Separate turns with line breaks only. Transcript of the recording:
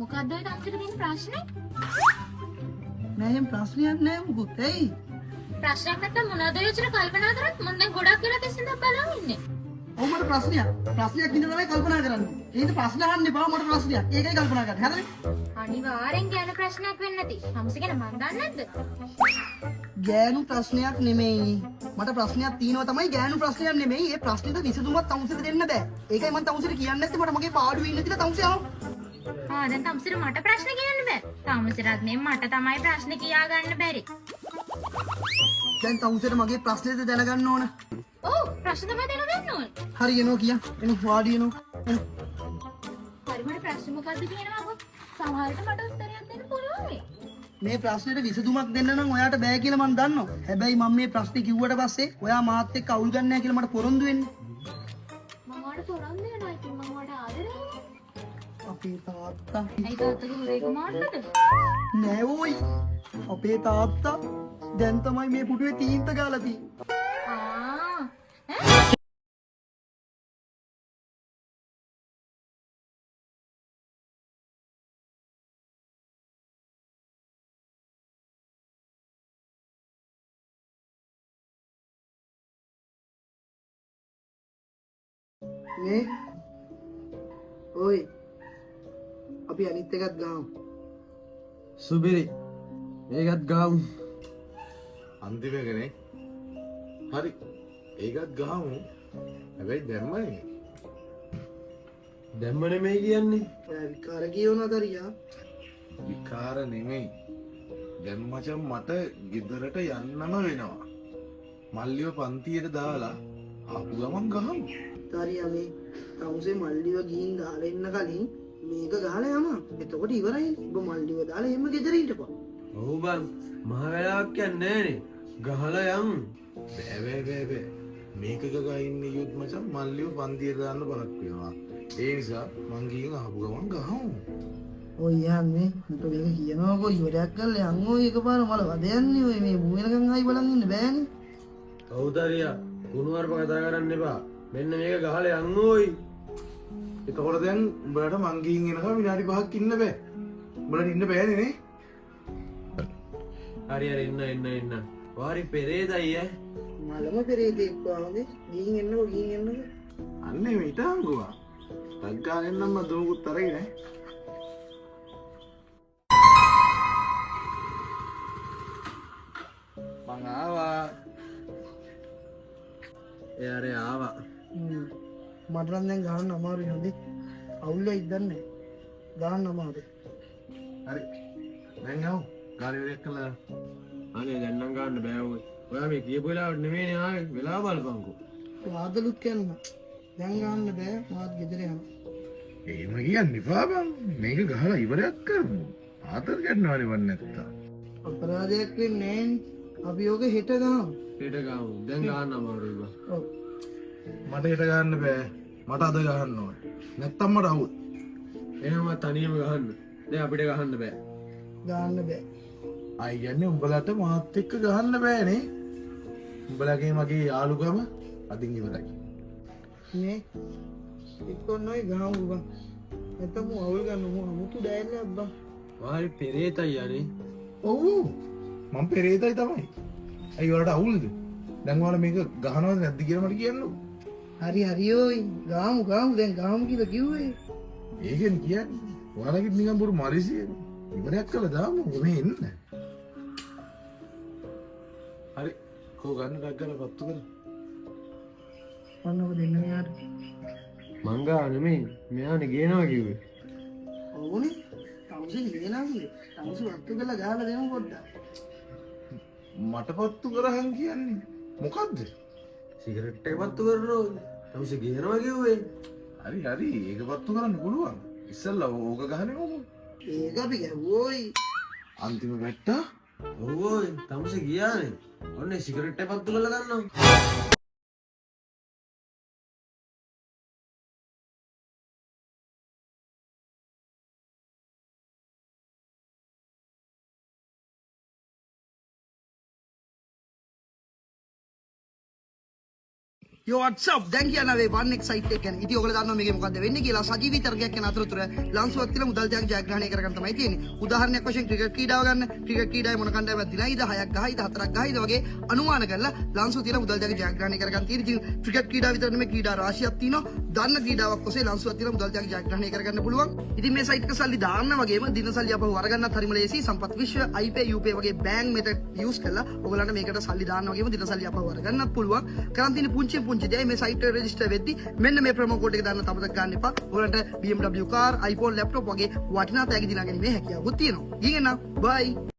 මොකද්ද ඔය තමුසෙට තියෙන ප්‍රශ්නේ?
නෑ එහෙම ප්‍රශ්නයක් නෑ මොකුත්. එයි.
ප්‍රශ්නයක් නැත්නම් මොනවද ඔය විතර කල්පනා කරත් මම දැන් ගොඩක් වෙලා තිස්සින්ද බලන් ඉන්නේ.
ඔව් මට ප්‍රශ්නයක්. ප්‍රශ්නයක් විඳ තමයි කල්පනා කරන්නේ. ඒ හින්දා ප්‍රශ්න අහන්න එපා මට ප්‍රශ්නයක්. ඒකයි කල්පනා කරන්නේ. හරිද?
අනිවාර්යෙන් ගැන ප්‍රශ්නයක් වෙන්නේ නැති. තමුසෙ ගැන මන් දන්නේ නැද්ද?
ගෑනු ප්‍රශ්නයක් නෙමෙයි. මට ප්‍රශ්නයක් තියෙනවා තමයි ගෑනු ප්‍රශ්නයක් නෙමෙයි. ඒ ප්‍රශ්නෙට විසඳුමක් තමුසෙට දෙන්න බෑ. ඒකයි මම තමුසෙට කියන්නේ නැත්තේ මට මගේ පාඩුවේ ඉන්න තියලා තමුසෙ අහන්න.
දැන් තමුසෙට මට ප්‍රශ්න කියන්න බෑ. තමුසෙටත් නේ මට තමයි ප්‍රශ්න කියා ගන්න බැරි.
දැන් තමුසෙට මගේ ප්‍රශ්නේද දැනගන්න ඕන.
ඔව් ප්‍රශ්න තමයි දැනගන්න ඕන.
හරි එනවා කියා. එනු වාඩි එනවා.
හරි මට ප්‍රශ්න මොකද්ද කියනවා අහපන්. සමහරවිට මට උත්තරයක් දෙන්න පුළුවන් වෙයි.
මේ ප්‍රශ්නෙට විසඳුමක් දෙන්න නම් ඔයාට බෑ කියලා මම දන්නවා. හැබැයි මම මේ ප්‍රශ්නේ කිව්වට පස්සේ ඔයා මාත් එක්ක අවුල් ගන්න නැහැ කියලා මට පොරොන්දු වෙන්න.
මම ඔයාලට පොරොන්දු වෙනවා. ඉතින් මම ඔයාලට ආදරේ වෙනවා.
අපේ තාත්තා
ඇයි තාත්තගේ හොරේක මාන්නද?
නෑ ඕයි. අපේ තාත්තා දැන් තමයි මේ පුටුවේ තීන්ත ගාලා තියෙන්නේ. මේ ඔයි අපි අනිත් එකත් ගාමු.
සුබිරි ඒකත් ගාමු.
අන්තිම එකනේ. හරි. ඒකත් ගහමු. හැබැයි දැම්මනේ.
දැම්ම නෙමෙයි කියන්නේ.
ඔයා විකාර කියවනවද අරියා?
විකාර නෙමෙයි. දැන් මචං මට ගෙදරට යන්නම වෙනවා. මල්ලිව පන්තියට දාලා ආපු ගමන් ගහමු.
හරියා මේ තමුසේ මල්ලිව ගිහින් දාලා එන්න කලින් මේක ගහලා යනවා. එතකොට ඉවරයි. ඔබ මල්ලිව දාලා එන්න ගෙදර ඉඳපන්.
ඔව් බං මහ වෙලාවක් යන්නේ නෑනේ. ගහලා යමු.
බෑ. මේකක ගහින්න යුත් මචං මල්ලිව පන්තියට දාන්න බලක් වෙනවා. ඒ නිසා මං ගිහින් ආපු ගමන් ගහමු.
ඔය යන්නේ මට මේක කියනවාකෝ ඉවරයක් කරලා යන් ඔය එකපාර මල වද යන්නේ ඔය මේ මූ වෙනකන් ආයි බලන් ඉන්න බෑනේ.
කවුදරියා කුණුවarp කතා කරන්න එපා. මෙන්න මේක ගහලා යන්න ඕයි.
එතකොට දැන් උඹලට මං ගිහින් එනකම් විනාඩි 5ක් ඉන්න බෑ. උඹලට ඉන්න බෑනේ නේ.
හරි එන්න. වාරි පෙරේදයි ඈ.
මලම පෙරේතෙක් වගේ ගිහින් එන්නකෝ.
අන්නේ මේ ඉතාංගුවා. තක්කාලෙන් නම් මම දුමුකුත් අරගෙන ඈ. මං ආවා.
එයාරේ ආවා.
මට නම් දැන් ගහන්න අමාරුයි හොඳේ. අවුල්ලා ඉදන්නේ. ගහන්න අමාරුයි.
හරි. දැන් ආව. කාර්ය ඉවරයක් කළා.
අනේ දැන් නම් ගන්න බෑ ඔය. ඔයා මේ කියපු වෙලාවට නෙමෙයිනේ ආවේ. වෙලාව බලපන්කෝ.
ආදලුත් කියනවා. දැන් ගහන්න බෑ. මාත් ගෙදර යනවා.
එහෙම කියන්න එපා බං. මේක ගහලා ඉවරයක් කරමු. ආතල් ගන්නවනේ වන් නැත්තා.
අපරාධයක් වෙන්නේ නෑනේ. අපි ඕක හෙට ගහමු.
හෙට ගාමු. දැන් ගන්න අමාරුයි බං.
ඔව්.
මට හිට ගන්න බෑ. මට අද ගහන්න ඕන. නැත්තම් මට අවුල්.
එහෙනම් තනියම ගහන්න. දැන් අපිට ගහන්න බෑ.
ගහන්න බෑ.
අය කියන්නේ උඹලට මාත් එක්ක ගහන්න බෑනේ. උඹලගේ මගේ යාළුකම අදින් ඉවරයි.
මේ එක්කොන්නෝයි ගහමු බං. නැත්නම් මු අවුල් ගන්න මු අමුතු දෑල්ලක් බං.
වාරි පෙරේතයි යන්නේ.
ඔව්. මම පෙරේතයි තමයි. අයි වලට අවුල්ද? දැන් ඔයාලා මේක ගහනවද නැද්ද කියලා මට කියන්නකෝ.
හරි ඔයි ගහමු දැන් ගහමු කියලා කිව්වේ.
ඒකෙන් කියන්නේ ඔයාලගේ නිකන් බොරු මරිසිය. ඉවරයක් කළා දාමු මේ එන්න. හරි. කෝ ගන්න ඩග්ගල පත්තු කර.
ඔන්නව දෙන්න මෙයාට.
මංගා නෙමෙයි. මෙයානේ ගේනවා කිව්වේ.
ඕනේ. තමුසේ නියනාගේ. තමුසේ වත්තු කරලා ගහලා දෙමු පොඩ්ඩක්.
මට පත්තු කරහන් කියන්නේ මොකද්ද?
සිගරට් එක පත්තු කරනවා. තමුසේ ගේනවා කිව්වේ.
හරි ඒක පත්තු කරන්න පුළුවන්. ඉස්සල්ලා ඕක ගහන්නේ මොකද?
ඒක අපි ගැව්වෝයි.
අන්තිම වැට්ටා
ඔව් තමුසේ ගියානේ. ඔන්නේ සිගරට් එක පත්තු කරලා ගන්නවා.
Yo what's up? දැන් කියනවා වන් එක්සයිට් එක ගැන. ඉතින් ඔයගොල්ලෝ දන්නවා මේකේ මොකද්ද වෙන්නේ කියලා. සජීවී තරගයක් යන අතරතුර ලංසුවක් තියලා මුදල් ටිකක් ජයග්‍රහණය කරගන්න තමයි තියෙන්නේ. උදාහරණයක් වශයෙන් ක්‍රිකට් ක්‍රීඩාව ගන්න. ක්‍රිකට් ක්‍රීඩාවේ මොන කණ්ඩායමක් දිනයිද 6ක් ගහයිද 4ක් ගහයිද වගේ අනුමාන කරලා ලංසුව තියලා මුදල් ටිකක් ජයග්‍රහණය කරගන්න තියෙන්නේ. ඉතින් ක්‍රිකට් ක්‍රීඩාව විතර නෙමෙයි ක්‍රීඩා රාශියක් තියෙනවා. දන්න ක්‍රීඩාවක් ඔස්සේ ලංසුවක් තියලා මුදල් ටිකක් ජයග්‍රහණය කරගන්න පුළුවන්. ඉතින් මේ සයිට් එක සල්ලි දාන්න වගේම දින සල්ලි අපහු අරගන්නත් හරිම ලේසි. සම්පත් විශ්ව iPay UPay වගේ බෑන්ක් මෙතඩ් යූස් කරලා ඔයගලන්ට මේකට සල්ලි දාන්න වගේම දින සල්ලි අපහු අරගන්නත් පුළුවන්. කරන් තියෙන පුංචි දෙයයි මේ සයිට් එක රෙජිස්ටර් වෙද්දි මෙන්න මේ ප්‍රොමෝ කෝඩ් එක දාන්න තමතක ගන්න එපා. ඔයගලන්ට BMW car, iPhone laptop වගේ වටිනා තෑගි දිනා ගැනීමේ හැකියාවක් තියෙනවා. ඊගෙන නම් bye.